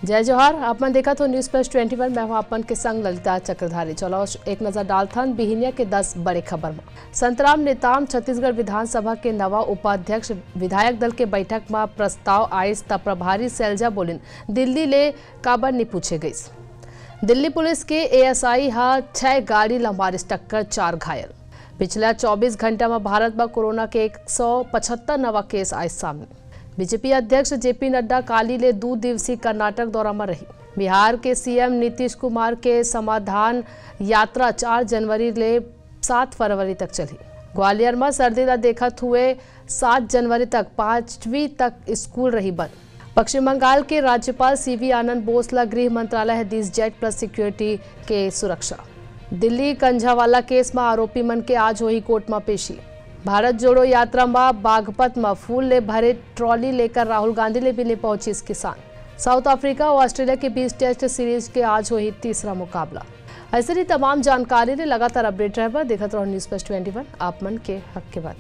जय जोहार। आपने देखा तो न्यूज़ प्लस 21 में हूं आपन के संग ललिता चक्रधारी। चलो एक नजर डालथन बिहिनिया के 10 बड़े खबर में। संतराम नेताम छत्तीसगढ़ विधानसभा के नवा उपाध्यक्ष विधायक दल के बैठक में प्रस्ताव आइस त प्रभारी शैलजा बोलिन दिल्ली ले काबर नहीं पूछे गई। दिल्ली पुलिस के एएसआई 6 गाड़ी लंबारिस टक्कर 4 घायल। पिछला 24 घंटा में भारत में कोरोना के 175 नवा केस आए सामने। बीजेपी अध्यक्ष जेपी नड्डा काली ले 2 दिवसीय कर्नाटक दौरा में रही। बिहार के सीएम नीतीश कुमार के समाधान यात्रा 4 जनवरी ले 7 फरवरी तक चली। ग्वालियर में सर्दी का देखत हुए 7 जनवरी तक 5वीं तक स्कूल रही बंद। पश्चिम बंगाल के राज्यपाल सीवी आनंद बोस ला गृह मंत्रालय है दिस जेट प्लस सिक्योरिटी के सुरक्षा। दिल्ली कंझावाला केस में आरोपी मन के आज हुई कोर्ट में पेशी। भारत जोड़ो यात्रा में बागपत में फूल ले भरे ट्रॉली लेकर राहुल गांधी ले भी पहुंची इस किसान। साउथ अफ्रीका और ऑस्ट्रेलिया के बीच टेस्ट सीरीज के आज हुई तीसरा मुकाबला। ऐसे ही तमाम जानकारी ने लगातार अपडेट रहे देखते रहो न्यूज़ प्लस 21 आप मन के हक के बात।